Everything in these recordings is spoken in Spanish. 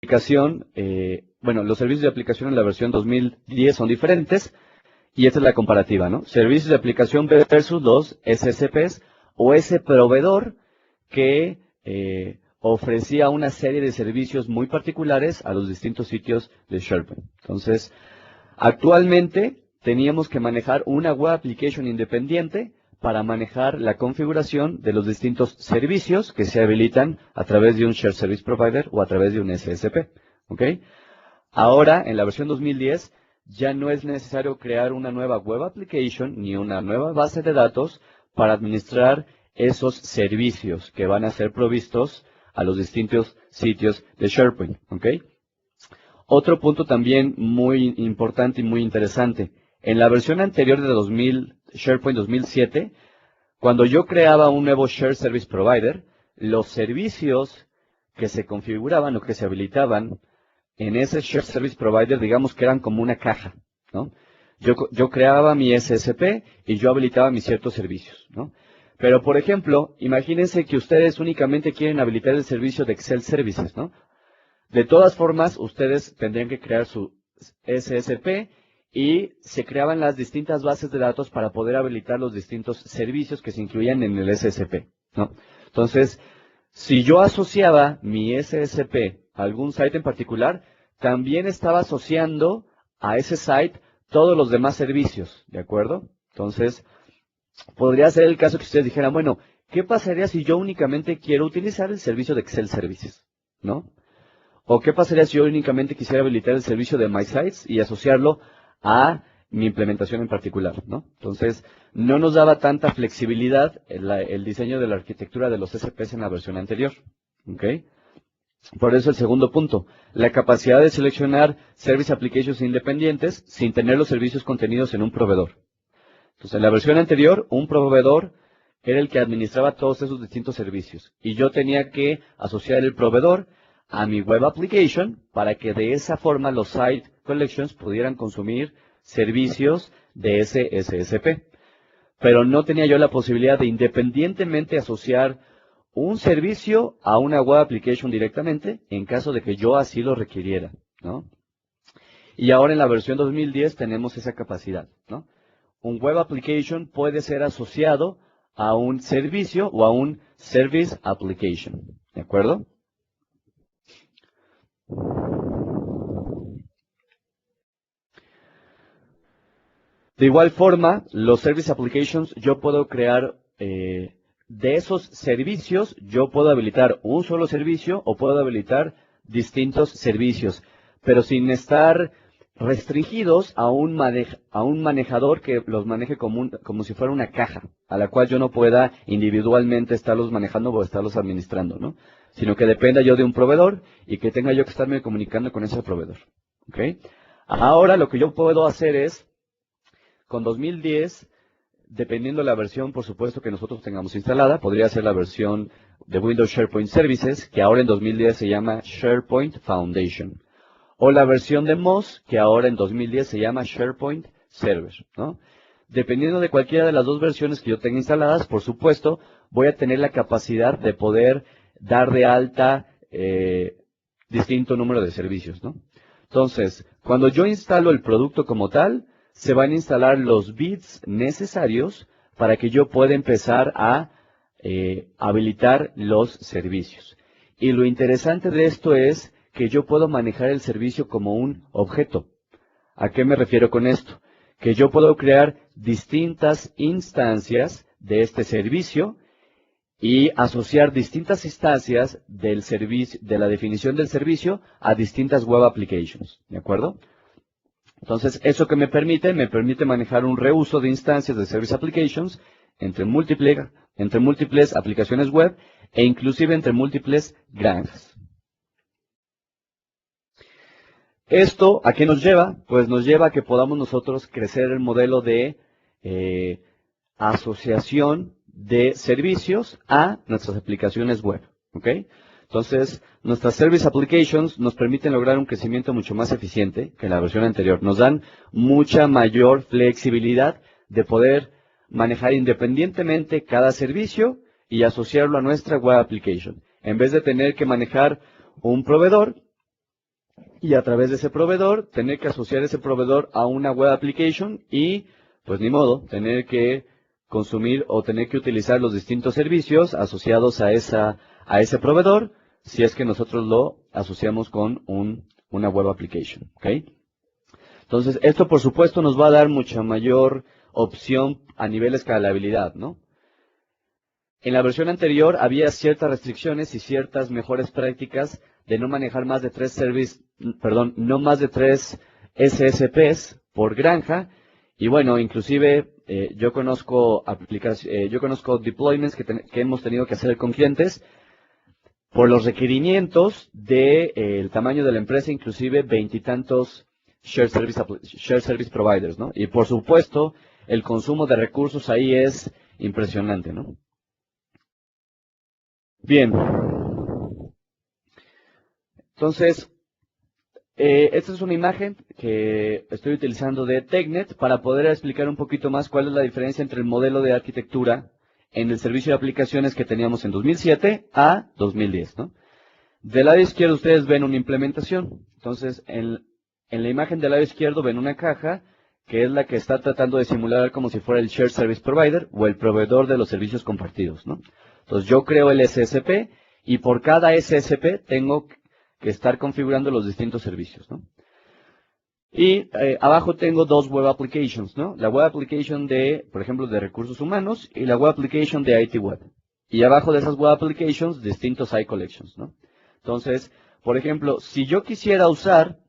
aplicación, bueno, los servicios de aplicación en la versión 2010 son diferentes y esta es la comparativa, ¿no? Servicios de aplicación versus los SSPs o ese proveedor que ofrecía una serie de servicios muy particulares a los distintos sitios de SharePoint. Entonces, actualmente teníamos que manejar una web application independiente para manejar la configuración de los distintos servicios que se habilitan a través de un Shared Service Provider o a través de un SSP. ¿Ok? Ahora, en la versión 2010, ya no es necesario crear una nueva web application ni una nueva base de datos para administrar esos servicios que van a ser provistos a los distintos sitios de SharePoint. ¿Ok? Otro punto también muy importante y muy interesante. En la versión anterior de SharePoint 2007, cuando yo creaba un nuevo Shared Service Provider, los servicios que se configuraban o que se habilitaban en ese Shared Service Provider, digamos que eran como una caja, ¿no? Yo creaba mi SSP y yo habilitaba mis ciertos servicios, ¿no? Pero, por ejemplo, imagínense que ustedes únicamente quieren habilitar el servicio de Excel Services, ¿no? De todas formas, ustedes tendrían que crear su SSP y se creaban las distintas bases de datos para poder habilitar los distintos servicios que se incluían en el SSP, ¿no? Entonces, si yo asociaba mi SSP a algún site en particular, también estaba asociando a ese site todos los demás servicios, ¿de acuerdo? Entonces, podría ser el caso que ustedes dijeran, bueno, ¿qué pasaría si yo únicamente quiero utilizar el servicio de Excel Services? ¿No? ¿O qué pasaría si yo únicamente quisiera habilitar el servicio de MySites y asociarlo a mi implementación en particular, ¿no? Entonces, no nos daba tanta flexibilidad el diseño de la arquitectura de los SPs en la versión anterior, ¿ok? Por eso el segundo punto, la capacidad de seleccionar Service Applications independientes sin tener los servicios contenidos en un proveedor. Entonces, en la versión anterior, un proveedor era el que administraba todos esos distintos servicios. Y yo tenía que asociar el proveedor a mi web application para que de esa forma los site collections pudieran consumir servicios de ese SSP. Pero no tenía yo la posibilidad de independientemente asociar un servicio a una web application directamente en caso de que yo así lo requiriera, ¿no? Y ahora en la versión 2010 tenemos esa capacidad, ¿no? Un web application puede ser asociado a un servicio o a un service application, ¿de acuerdo? De igual forma, los service applications, yo puedo crear, de esos servicios, yo puedo habilitar un solo servicio o puedo habilitar distintos servicios, pero sin estar restringidos a un manejador que los maneje como si fuera una caja, a la cual yo no pueda individualmente estarlos manejando o estarlos administrando, ¿no? Sino que dependa yo de un proveedor y que tenga yo que estarme comunicando con ese proveedor, ¿ok? Ahora lo que yo puedo hacer es, con 2010, dependiendo la versión, por supuesto, que nosotros tengamos instalada, podría ser la versión de Windows SharePoint Services, que ahora en 2010 se llama SharePoint Foundation. O la versión de MOS, que ahora en 2010 se llama SharePoint Server, ¿no? Dependiendo de cualquiera de las dos versiones que yo tenga instaladas, por supuesto, voy a tener la capacidad de poder dar de alta distinto número de servicios, ¿no? Entonces, cuando yo instalo el producto como tal, se van a instalar los bits necesarios para que yo pueda empezar a habilitar los servicios. Y lo interesante de esto es que yo puedo manejar el servicio como un objeto. ¿A qué me refiero con esto? Que yo puedo crear distintas instancias de este servicio y asociar distintas instancias del servicio, de la definición del servicio a distintas web applications. ¿De acuerdo? Entonces, ¿eso que me permite? Me permite manejar un reuso de instancias de Service Applications entre múltiples aplicaciones web e inclusive entre múltiples granjas. ¿Esto a qué nos lleva? Pues nos lleva a que podamos nosotros crecer el modelo de asociación de servicios a nuestras aplicaciones web. ¿Ok? Entonces, nuestras Service Applications nos permiten lograr un crecimiento mucho más eficiente que la versión anterior. Nos dan mucha mayor flexibilidad de poder manejar independientemente cada servicio y asociarlo a nuestra Web Application. En vez de tener que manejar un proveedor y a través de ese proveedor tener que asociar ese proveedor a una web application y pues ni modo, tener que consumir o tener que utilizar los distintos servicios asociados a ese proveedor si es que nosotros lo asociamos con una web application, ¿ok? Entonces, esto por supuesto nos va a dar mucha mayor opción a nivel de escalabilidad, ¿no? En la versión anterior había ciertas restricciones y ciertas mejores prácticas de no manejar más de no más de 3 SSPs por granja. Y bueno, inclusive yo conozco deployments que hemos tenido que hacer con clientes por los requerimientos del tamaño de la empresa, inclusive veintitantos shared service providers, ¿no? Y por supuesto, el consumo de recursos ahí es impresionante, ¿no? Bien. Entonces, esta es una imagen que estoy utilizando de TechNet para poder explicar un poquito más cuál es la diferencia entre el modelo de arquitectura en el servicio de aplicaciones que teníamos en 2007 a 2010, ¿no? Del lado izquierdo ustedes ven una implementación. Entonces, en la imagen del lado izquierdo ven una caja que es la que está tratando de simular como si fuera el Shared Service Provider o el proveedor de los servicios compartidos, ¿no? Entonces, yo creo el SSP y por cada SSP tengo que estar configurando los distintos servicios, ¿no? Y abajo tengo dos web applications, ¿no? La web application de, por ejemplo, de recursos humanos y la web application de IT Web. Y abajo de esas web applications, distintos site collections, ¿no? Entonces, por ejemplo, si yo quisiera usar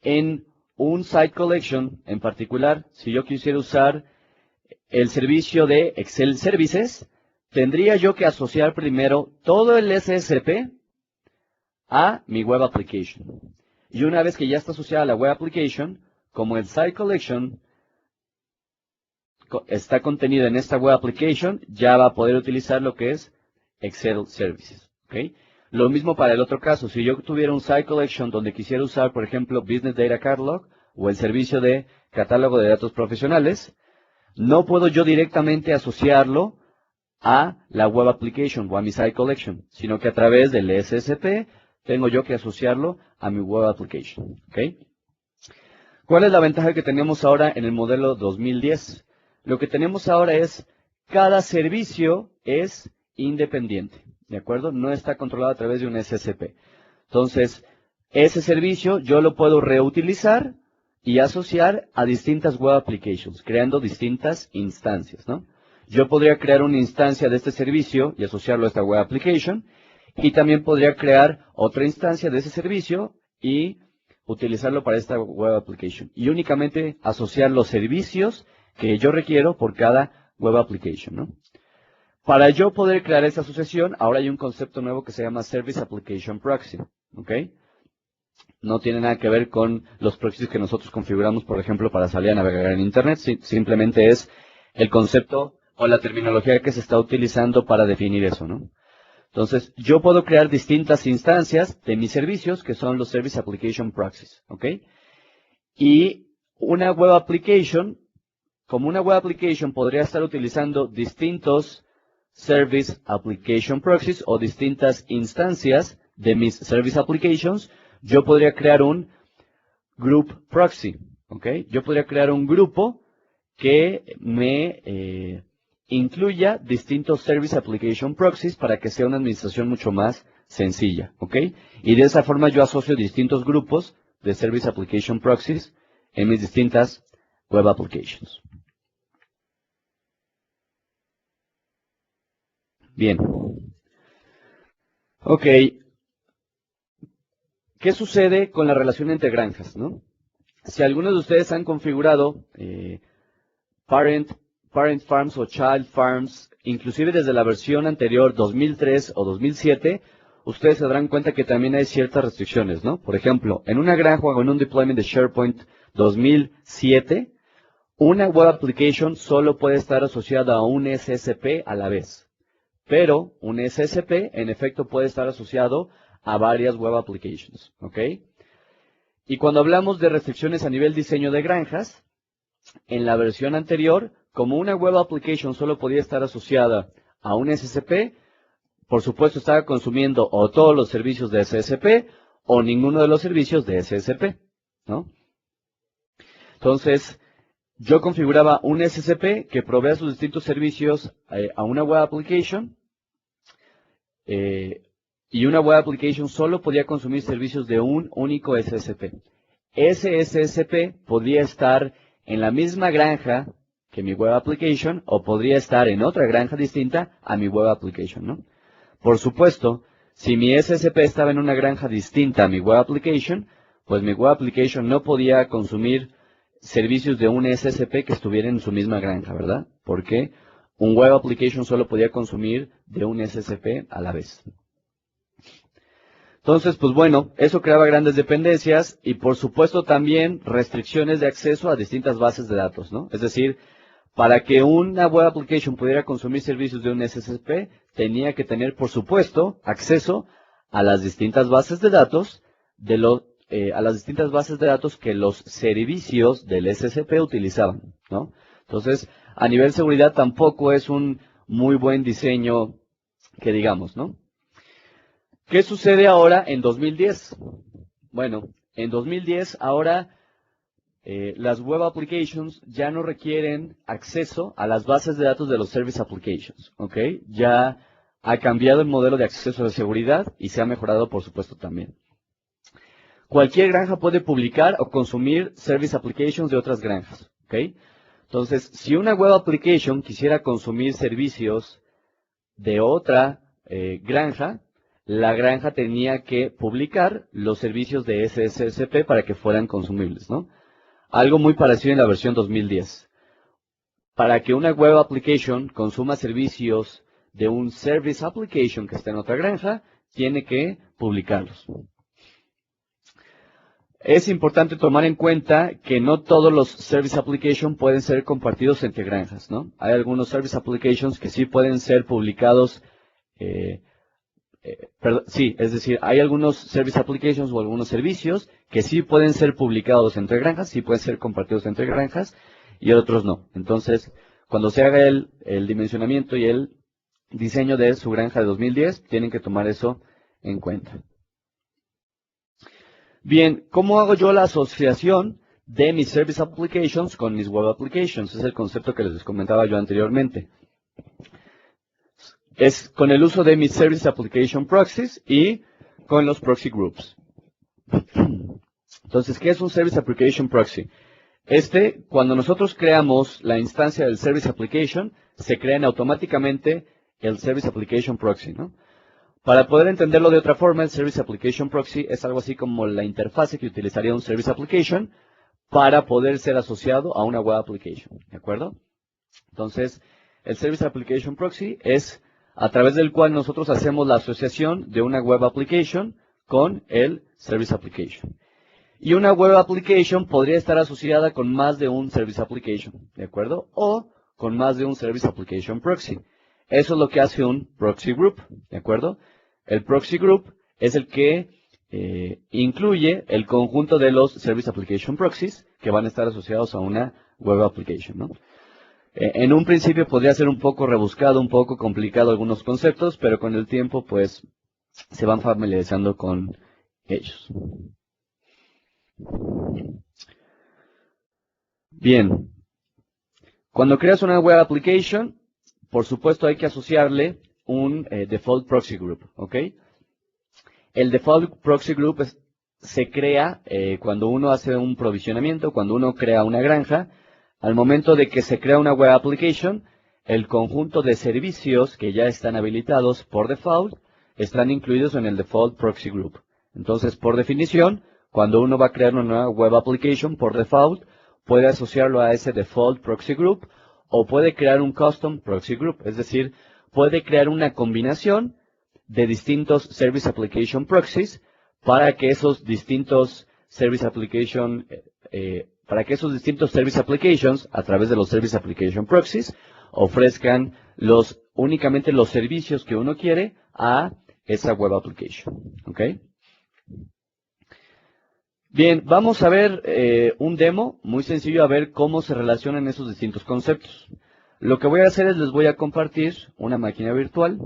en un site collection en particular, si yo quisiera usar el servicio de Excel Services, tendría yo que asociar primero todo el SSP a mi web application. Y una vez que ya está asociada a la web application, como el site collection está contenido en esta web application, ya va a poder utilizar lo que es Excel Services, ¿ok? Lo mismo para el otro caso, si yo tuviera un site collection donde quisiera usar, por ejemplo, Business Data Catalog o el servicio de catálogo de datos profesionales, no puedo yo directamente asociarlo a la web application o a mi site collection, sino que a través del SSP tengo yo que asociarlo a mi web application, ¿ok? ¿Cuál es la ventaja que tenemos ahora en el modelo 2010? Lo que tenemos ahora es cada servicio es independiente, ¿de acuerdo? No está controlado a través de un SSP. Entonces, ese servicio yo lo puedo reutilizar y asociar a distintas web applications, creando distintas instancias, ¿no? Yo podría crear una instancia de este servicio y asociarlo a esta web application, y también podría crear otra instancia de ese servicio y utilizarlo para esta web application. Y únicamente asociar los servicios que yo requiero por cada web application, ¿no? Para yo poder crear esta asociación, ahora hay un concepto nuevo que se llama Service Application Proxy, ¿ok? No tiene nada que ver con los proxies que nosotros configuramos, por ejemplo, para salir a navegar en Internet. Simplemente es el concepto o la terminología que se está utilizando para definir eso, ¿no? Entonces, yo puedo crear distintas instancias de mis servicios, que son los Service Application Proxies, ¿ok? Y una web application, como una web application podría estar utilizando distintos Service Application Proxies o distintas instancias de mis Service Applications, yo podría crear un Group Proxy, ¿ok? Yo podría crear un grupo que me incluya distintos Service Application Proxies para que sea una administración mucho más sencilla, ¿ok? Y de esa forma yo asocio distintos grupos de Service Application Proxies en mis distintas web applications. Bien. Ok. ¿Qué sucede con la relación entre granjas, no? Si algunos de ustedes han configurado parent farms o child farms, inclusive desde la versión anterior 2003 o 2007, ustedes se darán cuenta que también hay ciertas restricciones, ¿no? Por ejemplo, en una granja o en un deployment de SharePoint 2007, una web application solo puede estar asociada a un SSP a la vez. Pero un SSP, en efecto, puede estar asociado a varias web applications, ¿ok? Y cuando hablamos de restricciones a nivel diseño de granjas, en la versión anterior, como una web application solo podía estar asociada a un SSP, por supuesto estaba consumiendo o todos los servicios de SSP o ninguno de los servicios de SSP, ¿no? Entonces, yo configuraba un SSP que provea sus distintos servicios a una web application, y una web application solo podía consumir servicios de un único SSP. Ese SSP podía estar en la misma granja que mi web application o podría estar en otra granja distinta a mi web application, ¿no? Por supuesto, si mi SSP estaba en una granja distinta a mi web application, pues mi web application no podía consumir servicios de un SSP que estuviera en su misma granja, ¿verdad? Porque un web application solo podía consumir de un SSP a la vez. Entonces, pues bueno, eso creaba grandes dependencias y por supuesto también restricciones de acceso a distintas bases de datos, ¿no? Es decir, para que una web application pudiera consumir servicios de un SSP, tenía que tener, por supuesto, acceso a las distintas bases de datos que los servicios del SSP utilizaban, ¿no? Entonces, a nivel seguridad tampoco es un muy buen diseño que digamos, ¿no? ¿Qué sucede ahora en 2010? Bueno, en 2010 ahora las web applications ya no requieren acceso a las bases de datos de los service applications, ¿ok? Ya ha cambiado el modelo de acceso de seguridad y se ha mejorado, por supuesto, también. Cualquier granja puede publicar o consumir service applications de otras granjas, ¿ok? Entonces, si una web application quisiera consumir servicios de otra granja, la granja tenía que publicar los servicios de ese SSP para que fueran consumibles, ¿no? Algo muy parecido en la versión 2010. Para que una web application consuma servicios de un service application que está en otra granja, tiene que publicarlos. Es importante tomar en cuenta que no todos los service applications pueden ser compartidos entre granjas, ¿no? Hay algunos service applications que sí pueden ser publicados, es decir, hay algunos service applications o algunos servicios que sí pueden ser publicados entre granjas, sí pueden ser compartidos entre granjas y otros no. Entonces, cuando se haga el dimensionamiento y el diseño de su granja de 2010, tienen que tomar eso en cuenta. Bien, ¿cómo hago yo la asociación de mis service applications con mis web applications? Es el concepto que les comentaba yo anteriormente. Es con el uso de mis service application proxies y con los proxy groups. Entonces, ¿qué es un service application proxy? Cuando nosotros creamos la instancia del service application, se crea automáticamente el service application proxy, ¿no? Para poder entenderlo de otra forma, el Service Application Proxy es algo así como la interfase que utilizaría un Service Application para poder ser asociado a una Web Application, ¿de acuerdo? Entonces, el Service Application Proxy es a través del cual nosotros hacemos la asociación de una Web Application con el Service Application. Y una Web Application podría estar asociada con más de un Service Application, ¿de acuerdo? O con más de un Service Application Proxy. Eso es lo que hace un Proxy Group, ¿de acuerdo? El Proxy Group es el que incluye el conjunto de los Service Application Proxies que van a estar asociados a una Web Application, ¿no? En un principio podría ser un poco rebuscado, un poco complicado algunos conceptos, pero con el tiempo pues se van familiarizando con ellos. Bien, cuando creas una Web Application, por supuesto hay que asociarle un Default Proxy Group, ¿ok? El Default Proxy Group se crea cuando uno hace un provisionamiento, cuando uno crea una granja. Al momento de que se crea una Web Application, el conjunto de servicios que ya están habilitados por default están incluidos en el Default Proxy Group. Entonces, por definición, cuando uno va a crear una nueva Web Application, por default, puede asociarlo a ese Default Proxy Group o puede crear un Custom Proxy Group, es decir, puede crear una combinación de distintos Service Application Proxies para que esos distintos Service Applications a través de los Service Application Proxies ofrezcan únicamente los servicios que uno quiere a esa Web Application, ¿ok? Bien, vamos a ver un demo muy sencillo a ver cómo se relacionan esos distintos conceptos. Lo que voy a hacer es les voy a compartir una máquina virtual.